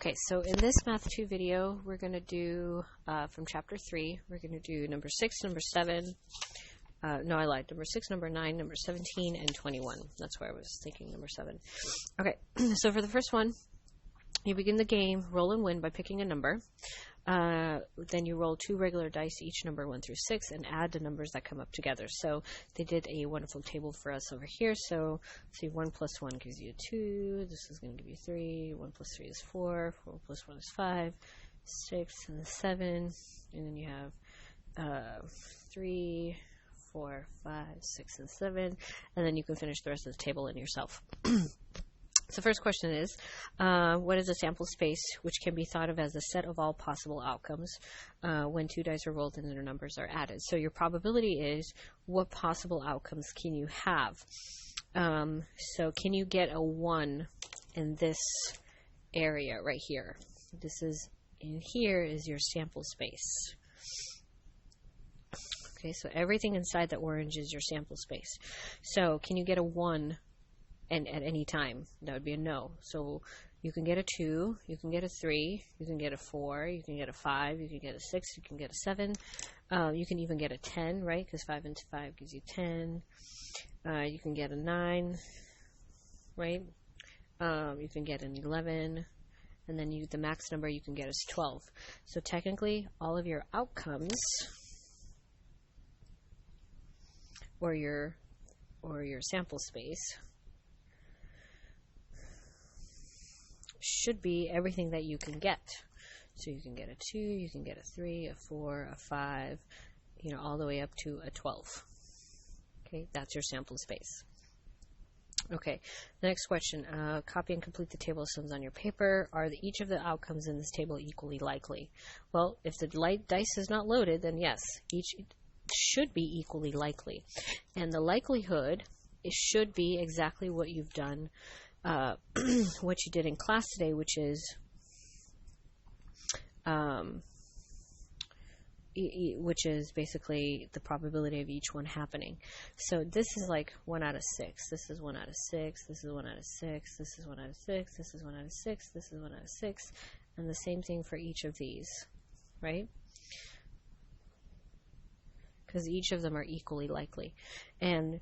Okay, so in this Math 2 video, we're going to do, from Chapter 3, we're going to do number 6, number 7, no, I lied, number 6, number 9, number 17, and 21. That's where I was thinking number 7. Okay, so for the first one, you begin the game, roll and win by picking a number. Then you roll 2 regular dice, each number 1 through 6, and add the numbers that come up together. So they did a wonderful table for us over here. So see, 1 plus 1 gives you 2. This is going to give you 3. 1 plus 3 is 4. 4 plus 1 is 5. 6 and 7. And then you have 3, 4, 5, 6, and 7. And then you can finish the rest of the table in yourself. So first question is, what is a sample space which can be thought of as a set of all possible outcomes when 2 dice are rolled and their numbers are added? So your probability is, what possible outcomes can you have? So can you get a 1 in this area right here? This is, in here is your sample space. Okay, so everything inside the orange is your sample space. So can you get a 1 and at any time? That would be a no. So you can get a 2, you can get a 3, you can get a 4, you can get a 5, you can get a 6, you can get a 7, you can even get a 10, right? Because 5 into 5 gives you 10. You can get a 9, right? You can get an 11, and then the max number you can get is 12. So technically, all of your outcomes, or your sample space, should be everything that you can get. So you can get a 2, you can get a 3, a 4, a 5, all the way up to a 12. Okay, that's your sample space. Okay, the next question, copy and complete the table of sums on your paper. Are each of the outcomes in this table equally likely? Well, if the dice is not loaded, then yes, each should be equally likely. And the likelihood, it should be exactly what you've done, what you did in class today, which is basically the probability of each one happening. So this is like 1 out of 6. This is 1 out of 6. This is 1 out of 6. This is 1 out of 6. This is 1 out of 6. This is 1 out of 6. And the same thing for each of these, right? Because each of them are equally likely. And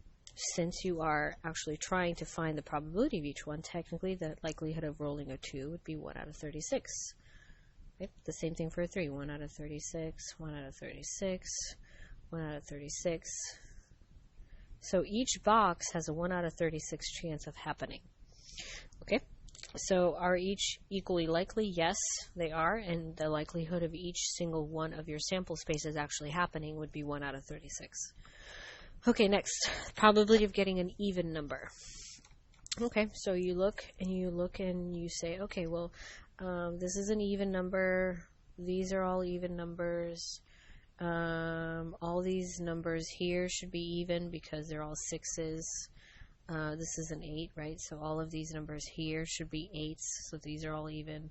since you are actually trying to find the probability of each one, technically the likelihood of rolling a 2 would be 1 out of 36. Right? The same thing for a 3. 1 out of 36, 1 out of 36, 1 out of 36. So each box has a 1 out of 36 chance of happening. Okay? So are each equally likely? Yes, they are. And the likelihood of each single one of your sample spaces actually happening would be 1 out of 36. Okay, next, probability of getting an even number. Okay, so you look and you say, okay, well, this is an even number. These are all even numbers. All these numbers here should be even because they're all 6s. This is an 8, right? So all of these numbers here should be 8s. So these are all even.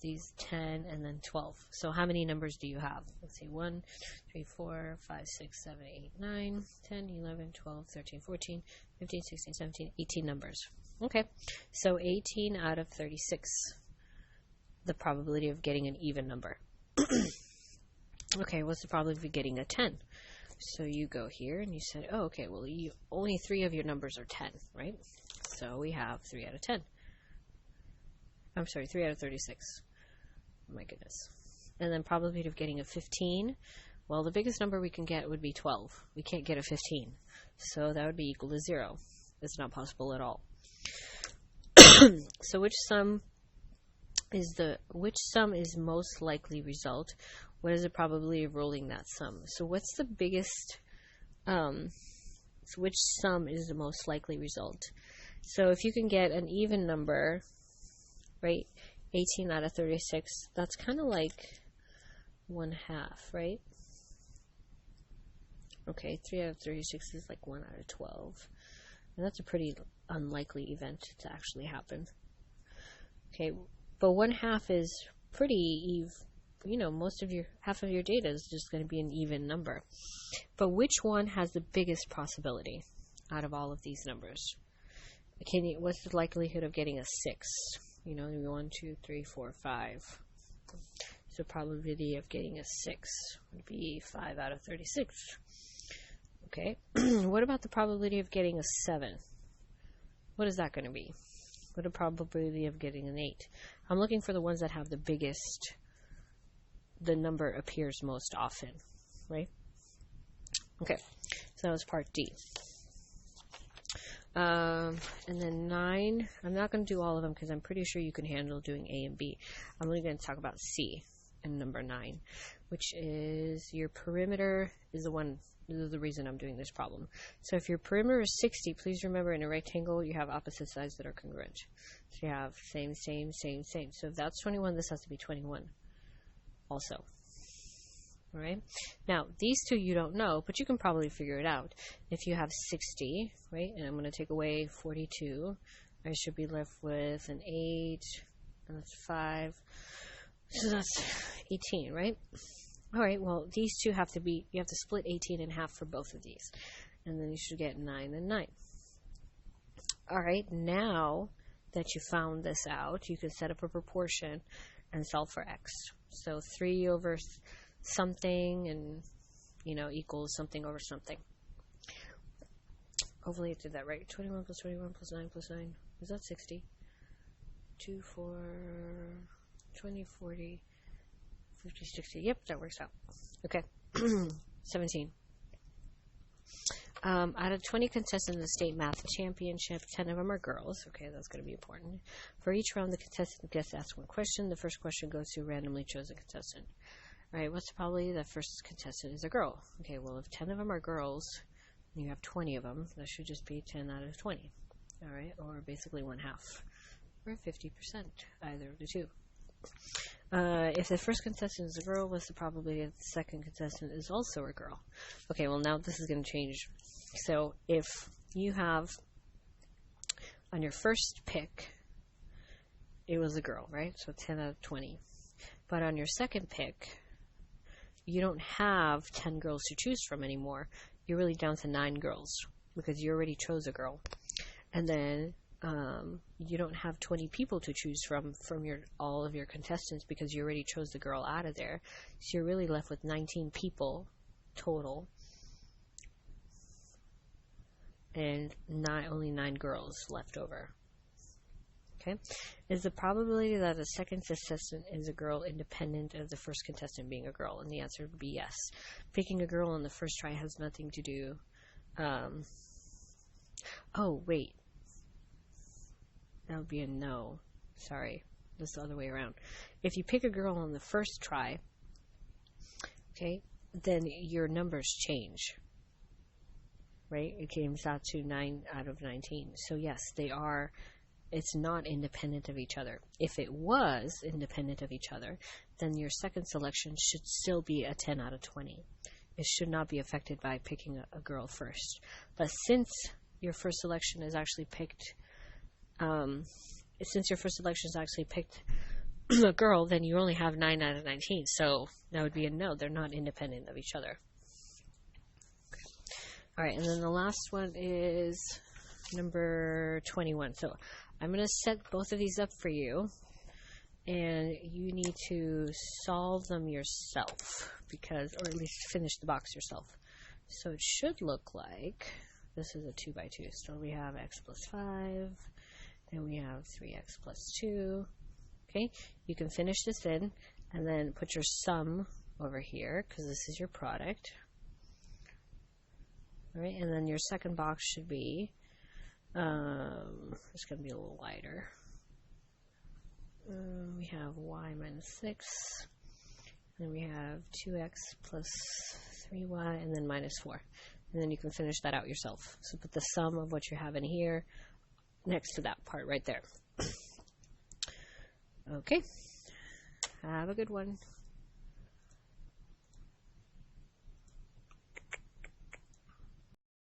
These 10 and then 12. So how many numbers do you have? Let's see, 1, 3, 4, 5, 6, 7, 8, 9, 10, 11, 12, 13, 14, 15, 16, 17, 18 numbers. Okay, so 18 out of 36, the probability of getting an even number. Okay, what's the probability of getting a 10? So you go here and you said, oh, okay, well, only 3 of your numbers are 10, right? So we have 3 out of 10. I'm sorry, 3 out of 36. Oh my goodness. And then probability of getting a 15. Well, the biggest number we can get would be 12. We can't get a 15. So that would be equal to 0. It's not possible at all. So which sum is most likely result? What is the probability of rolling that sum? So what's the biggest, so which sum is the most likely result? So if you can get an even number, right, 18 out of 36, that's kind of like 1/2, right? Okay, 3 out of 36 is like 1 out of 12. And that's a pretty unlikely event to actually happen. Okay, but 1/2 is pretty half of your data is just going to be an even number. But which one has the biggest possibility out of all of these numbers? What's the likelihood of getting a 6? you know, 1, 2, 3, 4, 5. So probability of getting a 6 would be 5 out of 36. Okay. What about the probability of getting a 7? What is that going to be? What the probability of getting an 8? I'm looking for the ones that have the biggest, the number appears most often, right? Okay, so that was part D. And then 9, I'm not going to do all of them because I'm pretty sure you can handle doing A and B. I'm only going to talk about C and number 9, which is your perimeter is the one. This is the reason I'm doing this problem. So if your perimeter is 60, please remember in a rectangle you have opposite sides that are congruent. So you have same, same, same, same. So if that's 21, this has to be 21 also. All right. Now, these two you don't know, but you can probably figure it out. If you have 60, right, and I'm going to take away 42, I should be left with an 8, and that's 5. So that's 18, right? All right, well, these two have to be, you have to split 18 in half for both of these. And then you should get 9 and 9. All right, now that you found this out, you can set up a proportion and solve for x. So 3 over something and, you know, equals something over something. Hopefully I did that right. 21 plus 21 plus 9 plus 9. Is that 60? 2, 4, 20, 40... 50, 60. Yep, that works out. Okay. 17. Out of 20 contestants in the state math championship, 10 of them are girls. Okay, that's going to be important. For each round, the contestant gets asked one question. The first question goes to a randomly chosen contestant. All right, what's the probability that first contestant is a girl? Okay, well, if 10 of them are girls, and you have 20 of them, that should just be 10 out of 20. All right, or basically 1/2, or 50%, either of the two. If the first contestant is a girl, what's the probability that the second contestant is also a girl? Okay, well, now this is going to change. So if you have, on your first pick, it was a girl, right? So 10 out of 20. But on your second pick, you don't have 10 girls to choose from anymore. You're really down to 9 girls because you already chose a girl. And then you don't have 20 people to choose from all of your contestants because you already chose the girl out of there. So you're really left with 19 people total and only 9 girls left over. Okay, is the probability that the second contestant is a girl independent of the first contestant being a girl? And the answer would be yes. Picking a girl on the first try has nothing to do. Oh wait. That would be a no. Sorry. This is the other way around. If you pick a girl on the first try, okay, then your numbers change. Right? It comes out to 9 out of 19. So yes, they are, it's not independent of each other. If it was independent of each other, then your second selection should still be a 10 out of 20. It should not be affected by picking a girl first. But since your first selection is actually picked since your first selection is actually picked a girl, then you only have 9 out of 19. So that would be a no. They're not independent of each other. Okay. All right, and then the last one is number 21. So I'm going to set both of these up for you, and you need to solve them yourself, because, or at least finish the box yourself. So it should look like this is a 2 by 2. So we have x plus 5. And we have 3x plus 2. Okay, you can finish this in and then put your sum over here because this is your product. All right, and then your second box should be, it's going to be a little wider. We have y minus 6. Then we have 2x plus 3y and then minus 4. And then you can finish that out yourself. So put the sum of what you have in here next to that part right there. Okay. Have a good one.